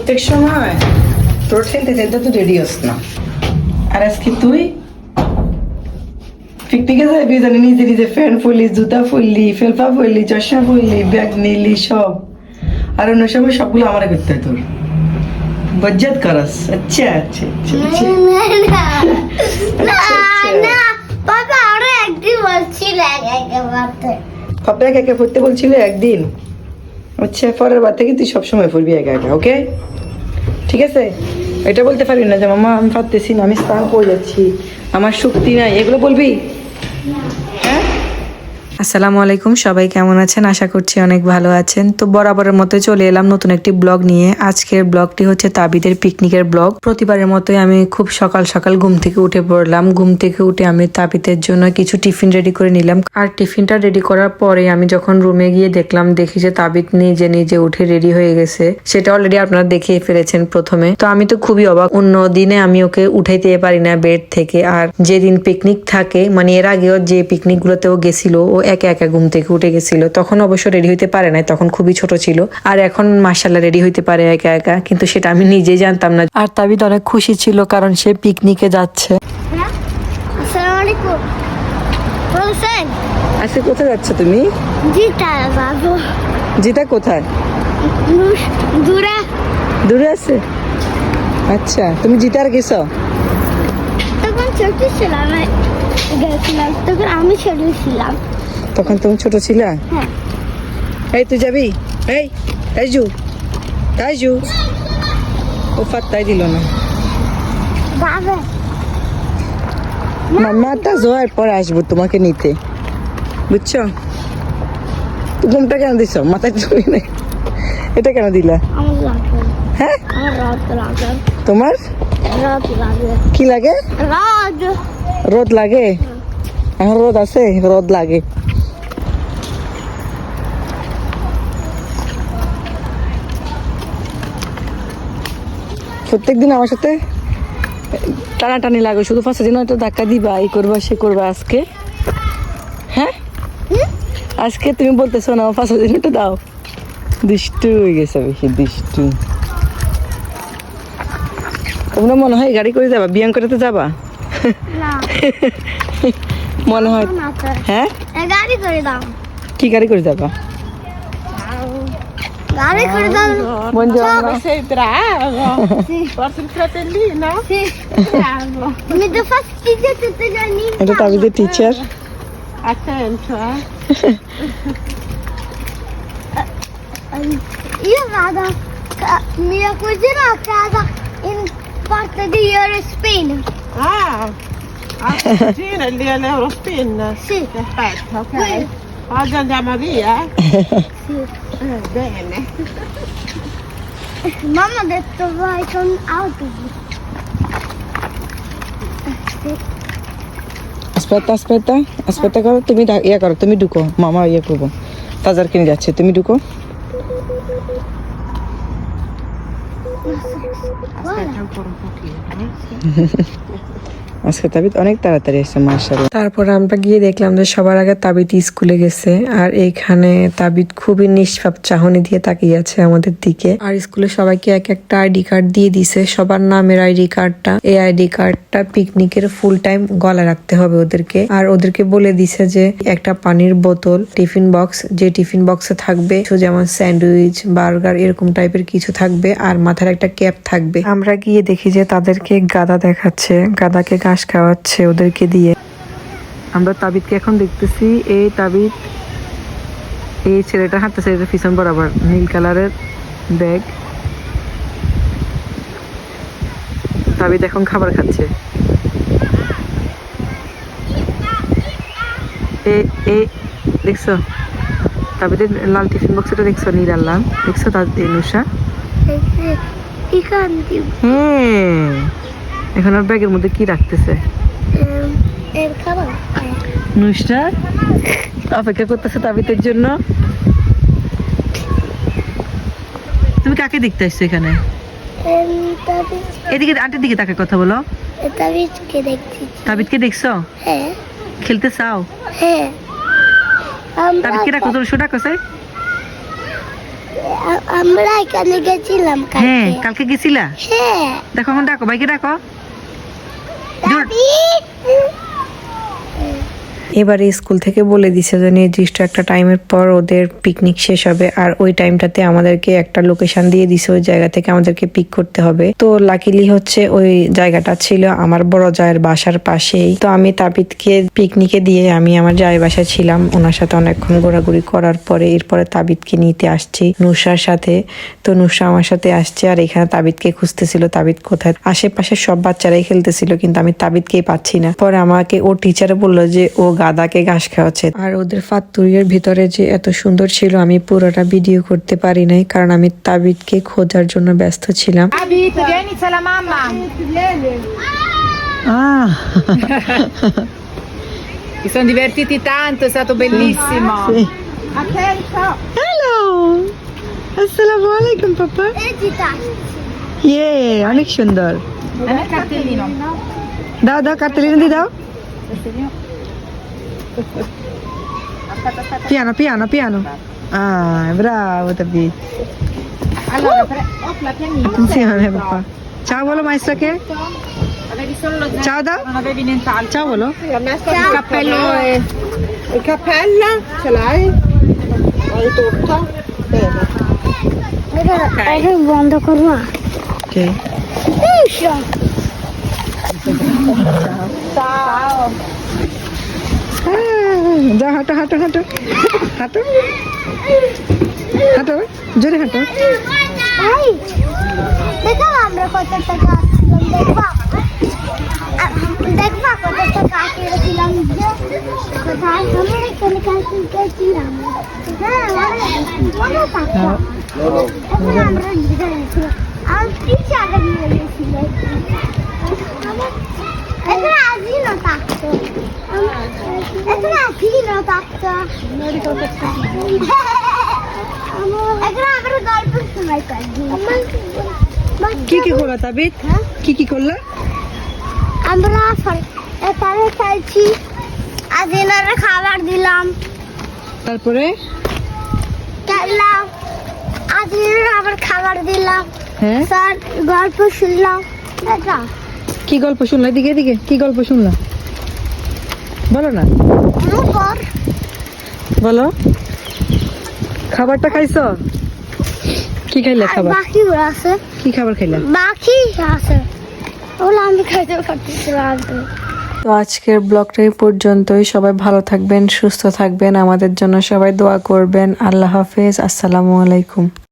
প্রত্যেক সময় তোর খেলতে খেলতে তুই রেডি হস না, আর আজকে তুই পিকনিকে যাবি জানি নিজে নিজে প্যান্ট পরলি, জুতা পরলি, ফেলফা পরলি, চশমা পরলি, ব্যাগ নিলি সব, আর অন্য সময় সবগুলো আমার করতে হয় তোর। বজ্জাত করস। আচ্ছা আচ্ছা আচ্ছা পাপা একা একা পড়তে বলছিল একদিন। আচ্ছা, পরের বার থেকে তুই সবসময় পড়বি একা একা, ওকে? ঠিক আছে? এটা বলতে পারবি না যে মামা আমি পারতেছি না, আমি স্নান করে যাচ্ছি, আমার শক্তি নাই, এগুলো বলবি? হ্যাঁ। আসসালামু আলাইকুম, সবাই কেমন আছেন? আশা করছি অনেক ভালো আছেন। তো বরাবরের মতো চলে এলাম নতুন একটি ব্লগ নিয়ে। আজকের ব্লগটি হচ্ছে তাবিদের পিকনিকের ব্লগ। প্রতিবারের মতোই আমি খুব সকাল সকাল ঘুম থেকে উঠে পড়লাম। ঘুম থেকে উঠে আমি তাবিদের জন্য কিছু টিফিন রেডি করে নিলাম। আর টিফিনটা রেডি করার পরে আমি যখন রুমে গিয়ে দেখলাম, দেখি যে তাবিদ নিজে নিজে উঠে রেডি হয়ে গেছে। সেটা অলরেডি আপনারা দেখিয়ে ফেলেছেন প্রথমে। তো আমি তো খুবই অবাক, অন্য দিনে আমি ওকে উঠাইতে পারি না বেড থেকে। আর যেদিন পিকনিক থাকে, মানে এর আগেও যে পিকনিক গুলোতেও গেছিল, ও একা একা ঘুম থেকে উঠে গেছিল। তখন অবশ্য রেডি হইতে পারে নাই, তখন খুবই ছোট ছিল। আর এখন মাশাআল্লাহ রেডি হইতে পারে একা একা, কিন্তু সেটা আমি নিজেই জানতাম না। আর তাবিদ অনেক খুশি ছিল কারণ সে পিকনিকে যাচ্ছে। আসসালামু আলাইকুম। বলছেন আজকে কোথায় যাচ্ছ তুমি? জিতা বাবু। জিতা কোথায়? দূরে দূরে আছে। আচ্ছা, তুমি জিতার গেছো? তখন ছোট ছিলাম, গেছিলাম তখন আমি ছোট ছিলাম। তখন তুমি ছোট ছিলা? হ্যাঁ। এই তুই যাবি? এই তাইজু, তাইজু ও ফাত্তাই দিল না। বাবা মামাটা জোয়ার পরে আসবো তোমাকে নিতে, বুঝছো? ঘুমটা কেন দিছ? মাথায় তুমি নেই, এটা কেন দিলা? আমার লাগে। হ্যাঁ, আমার রাত লাগে। তোমার রাত লাগে। কি লাগে? রাত। রোদ লাগে? এখন রোদ আছে? রোদ লাগে। প্রত্যেকদিন আমার সাথে টানাটানি লাগে, শুধু ফার্স্ট দিন একটা ধাক্কা দিবা, এই করবা সে করবা। আজকে হ্যাঁ, আজকে তুমি বলতেছো না ফার্স্ট দিন একটু দাও। দুষ্টু হয়ে গেছে, বেশি দুষ্টু। তোমরা মনে হয় গাড়ি করে যাবা, বিয়ান করতে যাবা? না মনে হয়। না তো। হ্যাঁ, গাড়ি করে দাও। কি গাড়ি করে যাবা? গাড়ি করে দাও। Buongiorno. Sei bravo, Sì. porti il fratellino? Sì. Bravo, Mi do fastidio tutte le anni. এটা তাবিদের teacher. attento Io vado mia cugina a casa in parte di Eurospin. Gira lì all'Eurospin? Sì. Aspetta, ok? Qui. Oggi andiamo via? Sì. Bene. Mamma ha detto vai con autobus. Sì. আস্পেটা করো, তুমি ইয়া করো, তুমি ঢুকো, মামা ইয়ে করবো, তাজার কিনে যাচ্ছে, তুমি ঢুকো। Aspetta ancora un pochino. আজকে তাবিদ অনেক তাড়াতাড়ি এসছে, মাশাআল্লাহ। তারপর আমরা গিয়ে দেখলাম যে সবার আগে তাবিদ স্কুলে গেছে। আর এইখানে তাবিদ খুবই নিষ্পাপ চাহনি দিয়ে তাকিয়ে আছে আমাদের দিকে। আর স্কুলে সবাইকে এক একটা আইডি কার্ড দিয়ে দিছে, সবার নামের আইডি কার্ডটা। এই আইডি কার্ডটা পিকনিকের ফুল টাইম গলা রাখতে হবে ওদেরকে। আর ওদেরকে বলে দিছে যে একটা পানির বোতল, টিফিন বক্স, যে টিফিন বক্সে থাকবে যেমন স্যান্ডউইচ, বার্গার এরকম টাইপের কিছু থাকবে, আর মাথার একটা ক্যাপ থাকবে। আমরা গিয়ে দেখি যে তাদেরকে গাদা দেখাচ্ছে, গাদাকে ঘাস খাওয়াচ্ছে ওদেরকে দিয়ে। আমরা তাবিদকে এখন দেখতেছি, এই তাবিদ, এই ছেলেটা হাঁটতেছে, এটা পিছন বরাবর নীল কালারের ব্যাগ। তাবিদ এখন খাবার খাচ্ছে। এই দেখছো তাবিদের লাল টিফিন বক্সটা দেখছো, নীল আর লাল দেখছো তাদের নুসা? I canti. হ্যাঁ, এখন ওর ব্যাগের মধ্যে কি রাখতেছে? Il cavallo. নুসরা অপেক্ষা করতেছে তাবিদের জন্য। তুমি কাকে দেখতে আসছো এখানে? এদিকে আন্টির দিকে তাকে কথা বলো। তাবিজকে দেখছি। তাবিদকে দেখছো? হ্যাঁ। খেলতে চাও? হ্যাঁ। তাবিদকে ডাকো, তোর শো ডাকো। আমরা এখানে গেছিলাম হ্যাঁ কালকে। কালকে গেছিলা? হ্যাঁ দেখো এখন ডাকো, ভাইকে ডাকো। দাবিদ। এবারে স্কুল থেকে বলে দিছে যে নির্দিষ্ট একটা টাইমের পর ওদের পিকনিক শেষ হবে, আর ওই টাইমটাতে আমাদেরকে একটা লোকেশন দিয়ে দিছে, ওই জায়গা থেকে আমাদেরকে পিক করতে হবে। তো লাকিলি হচ্ছে ওই জায়গাটা ছিল আমার বড় জায়ের বাসার পাশেই। তো আমি তাবিদকে পিকনিকে দিয়ে আমি আমার জায়ের বাসায় ছিলাম, ওনার সাথে অনেকক্ষণ ঘোরাঘুরি করার পরে এরপরে তাবিদকে নিতে আসছি নুসরার সাথে। তো নুসরা আমার সাথে আসছে, আর এখানে তাবিদকে খুঁজতেছিল, তাবিদ কোথায়। আশেপাশে সব বাচ্চারাই খেলতেছিল, কিন্তু আমি তাবিদকেই পাচ্ছি না। পরে আমাকে ও টিচার বললো যে ও গাদাকে ঘাস খাওয়াচ্ছে। আর ওদের ফাত্তুরিয়ার ভিতরে যে এত সুন্দর ছিল আমি পুরোটা ভিডিও করতে পারি নাই, কারণ আমি তাবিদকে খোঁজার জন্য ব্যস্ত ছিলাম। David, vieni, c'è la mamma. Si sono divertiti tanto, è stato bellissimo. Attento. Hello, আসসালামু আলাইকুম পাপা। এই যে তাস। ইয়ে, অনেক সুন্দর। Dammi il cartellino. দাও দাও, কার্তেলিনা দিয়ে দাও। Piano piano piano. Bravo David। Allora, opla pianino. Insieme papà. Ciao bolo maestra che? Avevi solo lo zaino, Ciao da. non avevi nient'altro. Ciao bolo. Ho messo il cappello e... Il cappello ce l'hai? Hai tutto? Bene. এটা বন্ধ করবো। Ok. এইসো। Ciao. যাও হাঁটো হাঁটো হাঁটো হাঁটো হাঁটো, জোরে হাঁটো। এই, দেখো আমরা কত টাকা আসছিলাম, দেখবা? দেখবা কত টাকা আসছিলাম? কোথায়? আমরা এখানে কাছে গেছিলাম। হ্যাঁ, মনে থাকে। এখন আমরা গেছিলাম। আর কিছু আগে নিয়ে গেছিল। এখন আজই না থাকতো। এখন আজই না থাকতো। এখন আমরা গল্প শোনাই করছি। কি কি করলা তাবিদ? কি কি করলা? আমরা এখানে খেলছি, আজিনারে খাবার দিলাম, তারপরে খেললাম, আজিনারে আবার খাবার দিলাম, হ্যাঁ স্যার গল্প শুনলাম। এটা কি গল্প শুনলা? এদিকে এদিকে, কি গল্প শুনলা বলো না, তারপর বলো। খাবারটা খাইছো? কি খাইলা খাবার? বাকি আছে, কি খাবার খাইলা? বাকি আছে, ওগুলো আমি খাইতে পারতেছিলাম। তো আজকের ব্লগটা এই পর্যন্তই। সবাই ভালো থাকবেন, সুস্থ থাকবেন, আমাদের জন্য সবাই দোয়া করবেন। আল্লাহ হাফেজ, আসসালামু আলাইকুম।